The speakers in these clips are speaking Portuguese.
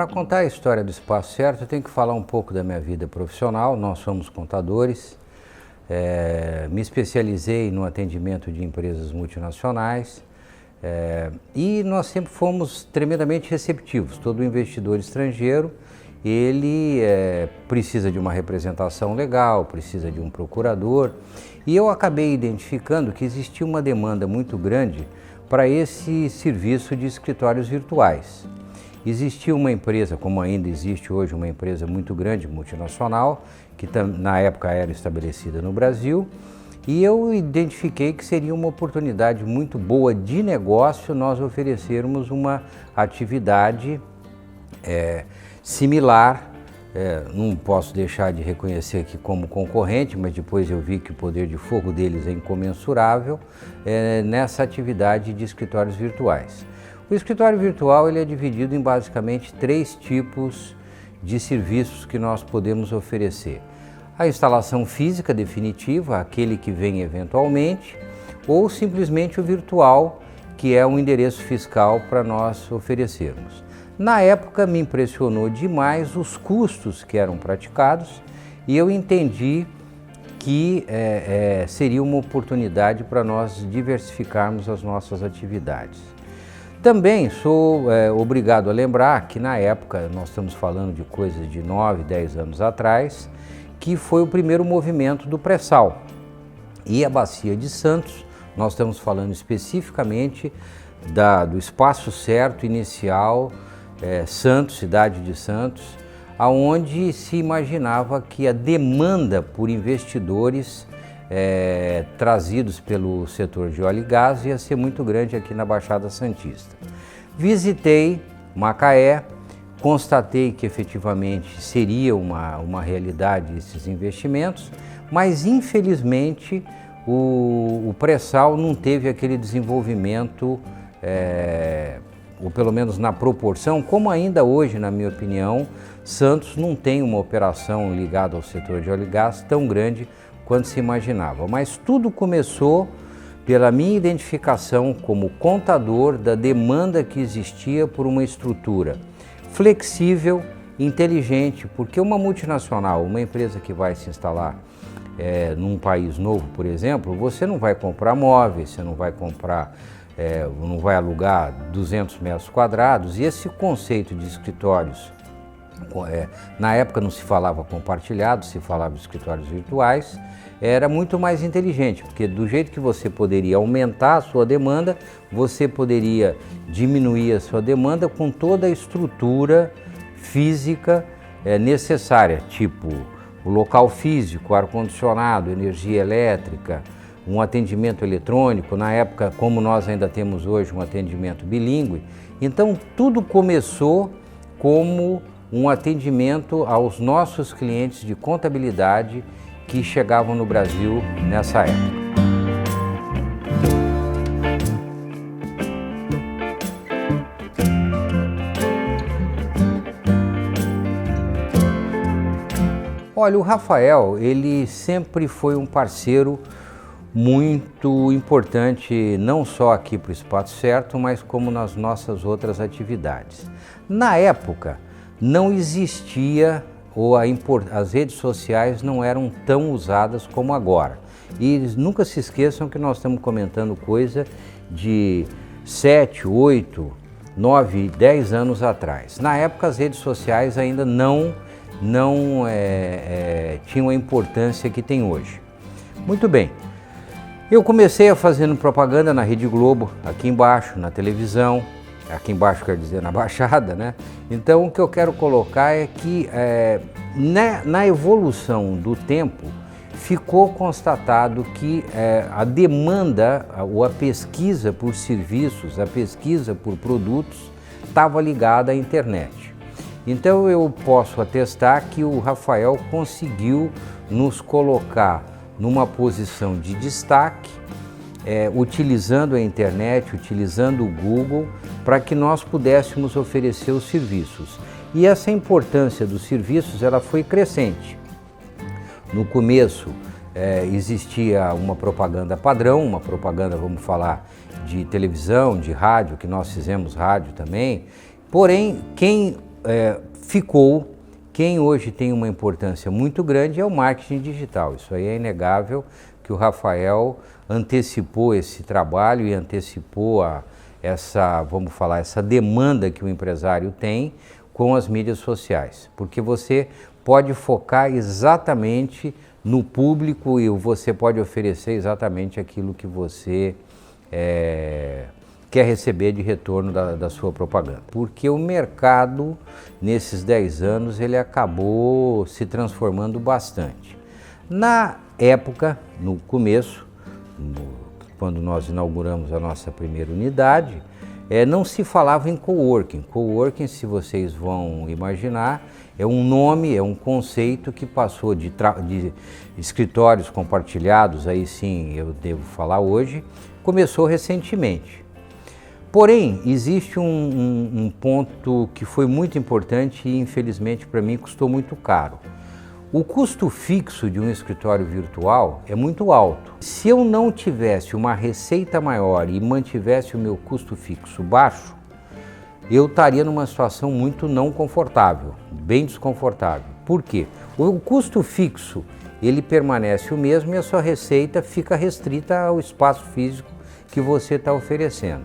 Para contar a história do Espaço Certo, eu tenho que falar um pouco da minha vida profissional. Nós somos contadores, me especializei no atendimento de empresas multinacionais e nós sempre fomos tremendamente receptivos. Todo investidor estrangeiro, ele precisa de uma representação legal, precisa de um procurador, e eu acabei identificando que existia uma demanda muito grande para esse serviço de escritórios virtuais. Existia uma empresa, como ainda existe hoje, uma empresa muito grande, multinacional, que na época era estabelecida no Brasil, e eu identifiquei que seria uma oportunidade muito boa de negócio nós oferecermos uma atividade similar. Não posso deixar de reconhecer aqui como concorrente, mas depois eu vi que o poder de fogo deles é incomensurável nessa atividade de escritórios virtuais. O escritório virtual ele é dividido em basicamente 3 tipos de serviços que nós podemos oferecer. A instalação física definitiva, aquele que vem eventualmente, ou simplesmente o virtual, que é um endereço fiscal para nós oferecermos. Na época me impressionou demais os custos que eram praticados e eu entendi que seria uma oportunidade para nós diversificarmos as nossas atividades. Também sou obrigado a lembrar que na época, nós estamos falando de coisas de 9, 10 anos atrás, que foi o primeiro movimento do pré-sal. E a Bacia de Santos, nós estamos falando especificamente do Espaço Certo inicial, Santos, cidade de Santos, aonde se imaginava que a demanda por investidores trazidos pelo setor de óleo e gás ia ser muito grande aqui na Baixada Santista. Visitei Macaé, constatei que efetivamente seria uma realidade esses investimentos, mas infelizmente o pré-sal não teve aquele desenvolvimento, ou pelo menos na proporção, como ainda hoje, na minha opinião, Santos não tem uma operação ligada ao setor de óleo e gás tão grande quanto se imaginava. Mas tudo começou pela minha identificação como contador da demanda que existia por uma estrutura flexível, inteligente, porque uma multinacional, uma empresa que vai se instalar num país novo, por exemplo, você não vai comprar móveis, você não vai comprar, não vai alugar 200 metros quadrados, e esse conceito de escritórios, na época não se falava compartilhado, se falava de escritórios virtuais, era muito mais inteligente, porque do jeito que você poderia aumentar a sua demanda, você poderia diminuir a sua demanda com toda a estrutura física necessária, tipo o local físico, ar-condicionado, energia elétrica, um atendimento eletrônico, na época, como nós ainda temos hoje, um atendimento bilíngue. Então, tudo começou como um atendimento aos nossos clientes de contabilidade que chegavam no Brasil nessa época. Olha, o Rafael, ele sempre foi um parceiro muito importante, não só aqui para o Espaço Certo, mas como nas nossas outras atividades. Na época, não existia, ou as redes sociais não eram tão usadas como agora. E nunca se esqueçam que nós estamos comentando coisa de 7, 8, 9, 10 anos atrás. Na época, as redes sociais ainda não tinham a importância que tem hoje. Muito bem, eu comecei a fazendo propaganda na Rede Globo, aqui embaixo, na televisão, aqui embaixo quer dizer na Baixada, né? Então o que eu quero colocar é que na evolução do tempo ficou constatado que a demanda ou a pesquisa por serviços, a pesquisa por produtos estava ligada à internet. Então eu posso atestar que o Rafael conseguiu nos colocar numa posição de destaque, utilizando a internet, utilizando o Google, para que nós pudéssemos oferecer os serviços. E essa importância dos serviços ela foi crescente. No começo existia uma propaganda padrão, uma propaganda, vamos falar, de televisão, de rádio, que nós fizemos rádio também. Porém, quem ficou, quem hoje tem uma importância muito grande é o marketing digital. Isso aí é inegável que o Rafael antecipou esse trabalho e antecipou essa demanda que o empresário tem com as mídias sociais, porque você pode focar exatamente no público e você pode oferecer exatamente aquilo que você quer receber de retorno da sua propaganda. Porque o mercado, nesses 10 anos, ele acabou se transformando bastante. Na época, no começo, quando nós inauguramos a nossa primeira unidade, não se falava em coworking. Coworking, se vocês vão imaginar, é um nome, é um conceito que passou de escritórios compartilhados, aí sim eu devo falar hoje, começou recentemente. Porém, existe um ponto que foi muito importante e infelizmente para mim custou muito caro. O custo fixo de um escritório virtual é muito alto. Se eu não tivesse uma receita maior e mantivesse o meu custo fixo baixo, eu estaria numa situação muito não confortável, bem desconfortável. Por quê? O custo fixo, ele permanece o mesmo e a sua receita fica restrita ao espaço físico que você está oferecendo.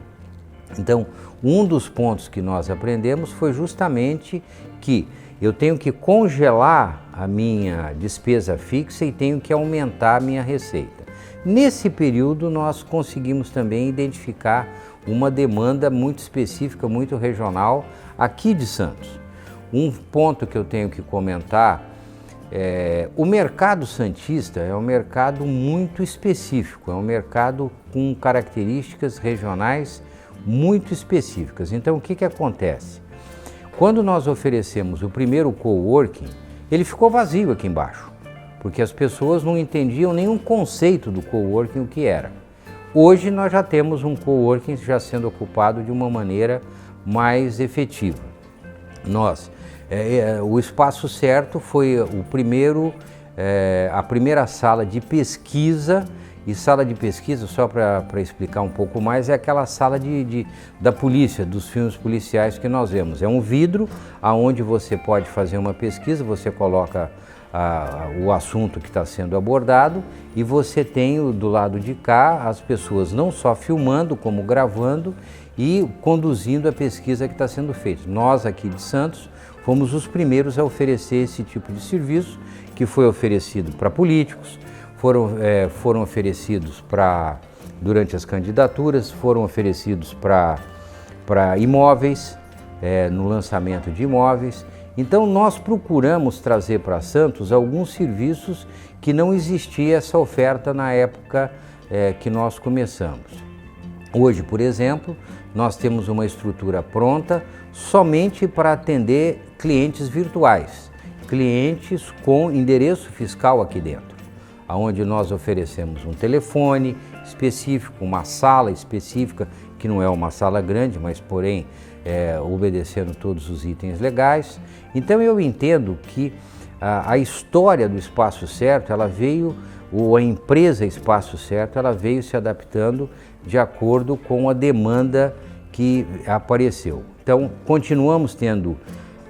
Então, um dos pontos que nós aprendemos foi justamente que eu tenho que congelar a minha despesa fixa e tenho que aumentar a minha receita. Nesse período, nós conseguimos também identificar uma demanda muito específica, muito regional, aqui de Santos. Um ponto que eu tenho que comentar o mercado santista é um mercado muito específico, é um mercado com características regionais muito específicas. Então, o que acontece? Quando nós oferecemos o primeiro coworking, ele ficou vazio aqui embaixo, porque as pessoas não entendiam nenhum conceito do coworking, o que era. Hoje nós já temos um coworking já sendo ocupado de uma maneira mais efetiva. O Espaço Certo foi a primeira sala de pesquisa. E sala de pesquisa, só para explicar um pouco mais, é aquela sala da polícia, dos filmes policiais que nós vemos. É um vidro onde você pode fazer uma pesquisa, você coloca o assunto que está sendo abordado e você tem do lado de cá as pessoas não só filmando, como gravando e conduzindo a pesquisa que está sendo feita. Nós aqui de Santos fomos os primeiros a oferecer esse tipo de serviço, que foi oferecido para políticos, foram oferecidos durante as candidaturas, foram oferecidos para imóveis, no lançamento de imóveis. Então nós procuramos trazer para Santos alguns serviços que não existia essa oferta na época que nós começamos. Hoje, por exemplo, nós temos uma estrutura pronta somente para atender clientes virtuais, clientes com endereço fiscal aqui dentro, onde nós oferecemos um telefone específico, uma sala específica, que não é uma sala grande, mas porém obedecendo todos os itens legais. Então eu entendo que a história do Espaço Certo, a empresa Espaço Certo, ela veio se adaptando de acordo com a demanda que apareceu. Então continuamos tendo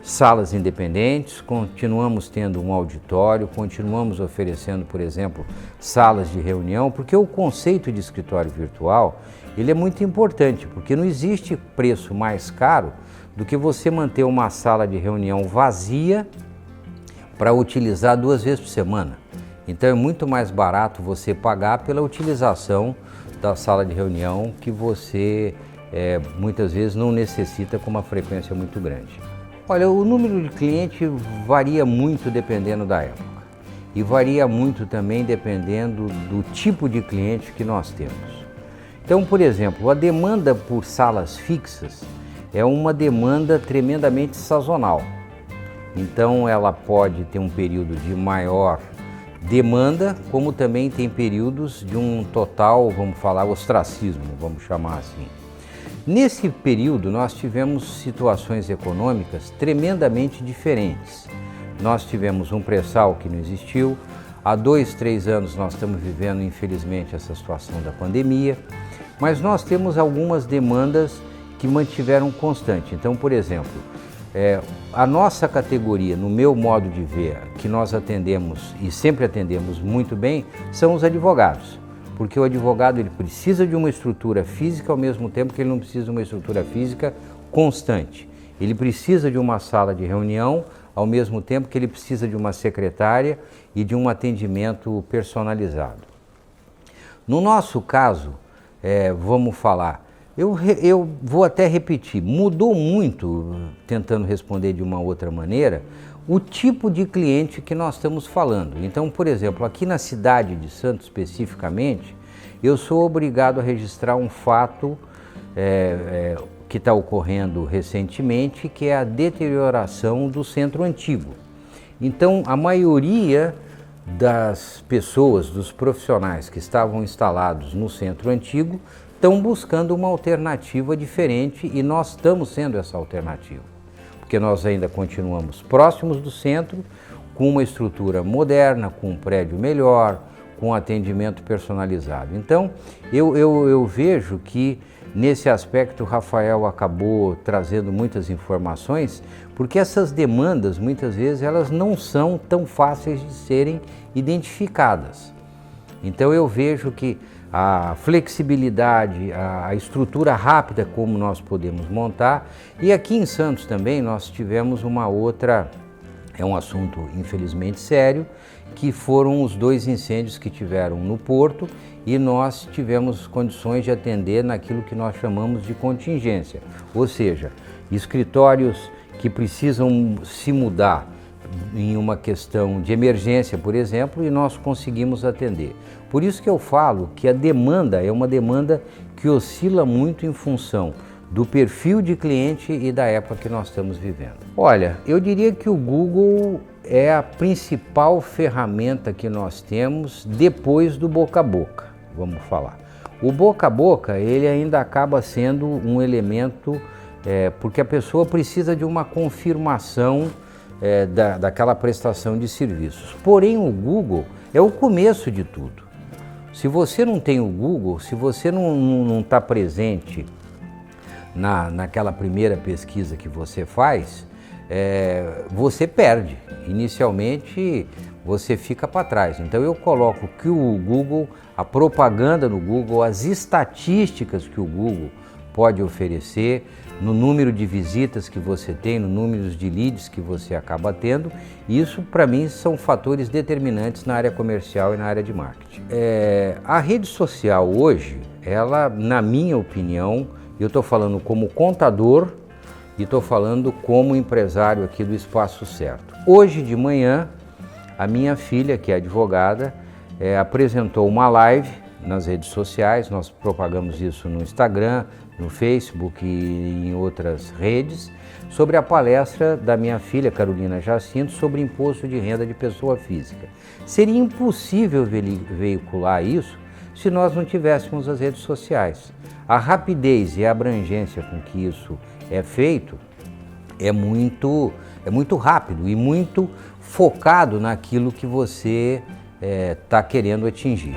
salas independentes, continuamos tendo um auditório, continuamos oferecendo, por exemplo, salas de reunião, porque o conceito de escritório virtual, ele é muito importante, porque não existe preço mais caro do que você manter uma sala de reunião vazia para utilizar 2 vezes por semana. Então é muito mais barato você pagar pela utilização da sala de reunião que você muitas vezes não necessita com uma frequência muito grande. Olha, o número de clientes varia muito dependendo da época e varia muito também dependendo do tipo de cliente que nós temos. Então, por exemplo, a demanda por salas fixas é uma demanda tremendamente sazonal. Então, ela pode ter um período de maior demanda, como também tem períodos de um total, vamos falar, ostracismo, vamos chamar assim. Nesse período, nós tivemos situações econômicas tremendamente diferentes. Nós tivemos um pré-sal que não existiu. Há 2, 3 anos nós estamos vivendo, infelizmente, essa situação da pandemia. Mas nós temos algumas demandas que mantiveram constante. Então, por exemplo, A nossa categoria, no meu modo de ver, que nós atendemos e sempre atendemos muito bem, são os advogados. Porque o advogado ele precisa de uma estrutura física ao mesmo tempo que ele não precisa de uma estrutura física constante. Ele precisa de uma sala de reunião ao mesmo tempo que ele precisa de uma secretária e de um atendimento personalizado. No nosso caso, vamos falar, eu vou até repetir, mudou muito, tentando responder de uma outra maneira, o tipo de cliente que nós estamos falando. Então, por exemplo, aqui na cidade de Santos especificamente, eu sou obrigado a registrar um fato que está ocorrendo recentemente, que é a deterioração do centro antigo. Então, a maioria das pessoas, dos profissionais que estavam instalados no centro antigo, estão buscando uma alternativa diferente e nós estamos sendo essa alternativa. Porque nós ainda continuamos próximos do centro, com uma estrutura moderna, com um prédio melhor, com atendimento personalizado. Então, eu vejo que nesse aspecto o Rafael acabou trazendo muitas informações, porque essas demandas, muitas vezes, elas não são tão fáceis de serem identificadas. Então eu vejo que a flexibilidade, a estrutura rápida como nós podemos montar, e aqui em Santos também nós tivemos uma outra, é um assunto infelizmente sério, que foram os 2 incêndios que tiveram no Porto e nós tivemos condições de atender naquilo que nós chamamos de contingência, ou seja, escritórios que precisam se mudar em uma questão de emergência, por exemplo, e nós conseguimos atender. Por isso que eu falo que a demanda é uma demanda que oscila muito em função do perfil de cliente e da época que nós estamos vivendo. Olha, eu diria que o Google é a principal ferramenta que nós temos depois do boca a boca, vamos falar. O boca a boca, ele ainda acaba sendo um elemento, porque a pessoa precisa de uma confirmação daquela prestação de serviços. Porém, o Google é o começo de tudo. Se você não tem o Google, se você não está presente naquela primeira pesquisa que você faz, você perde. Inicialmente, você fica para trás. Então, eu coloco que o Google, a propaganda no Google, as estatísticas que o Google pode oferecer, no número de visitas que você tem, no número de leads que você acaba tendo, isso para mim são fatores determinantes na área comercial e na área de marketing. A rede social hoje, ela, na minha opinião, eu estou falando como contador e estou falando como empresário aqui do Espaço Certo. Hoje de manhã, a minha filha, que é advogada, apresentou uma live nas redes sociais, nós propagamos isso no Instagram, no Facebook e em outras redes, sobre a palestra da minha filha, Carolina Jacinto, sobre imposto de renda de pessoa física. Seria impossível veicular isso se nós não tivéssemos as redes sociais. A rapidez e a abrangência com que isso é feito é muito rápido e muito focado naquilo que você está querendo atingir.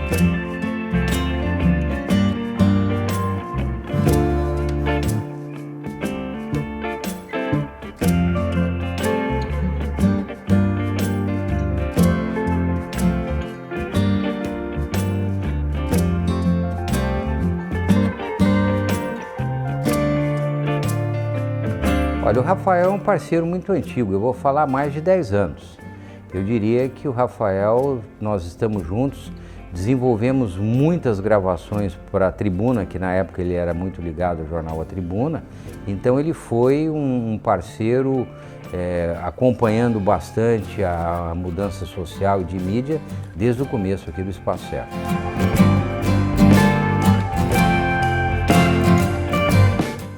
Olha, o Rafael é um parceiro muito antigo, eu vou falar mais de 10 anos. Eu diria que o Rafael, nós estamos juntos, desenvolvemos muitas gravações para a Tribuna, que na época ele era muito ligado ao jornal A Tribuna, então ele foi um parceiro acompanhando bastante a mudança social e de mídia desde o começo aqui do Espaço Certo.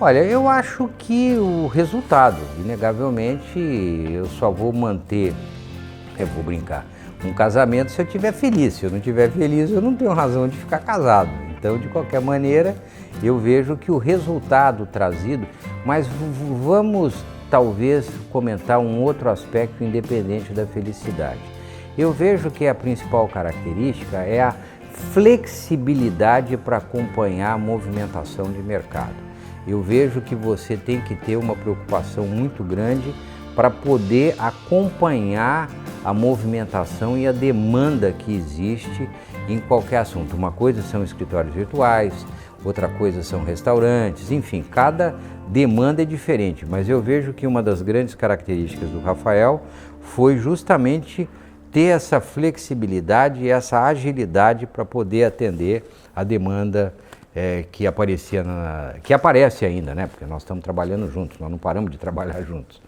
Olha, eu acho que o resultado, inegavelmente, eu só vou manter, vou brincar, um casamento se eu estiver feliz. Se eu não estiver feliz, eu não tenho razão de ficar casado. Então, de qualquer maneira, eu vejo que o resultado trazido, mas vamos talvez comentar um outro aspecto independente da felicidade. Eu vejo que a principal característica é a flexibilidade para acompanhar a movimentação de mercado. eu vejo que você tem que ter uma preocupação muito grande para poder acompanhar a movimentação e a demanda que existe em qualquer assunto. Uma coisa são escritórios virtuais, outra coisa são restaurantes, enfim, cada demanda é diferente, mas eu vejo que uma das grandes características do Rafael foi justamente ter essa flexibilidade e essa agilidade para poder atender a demanda que aparece ainda, né? Porque nós estamos trabalhando juntos, nós não paramos de trabalhar juntos.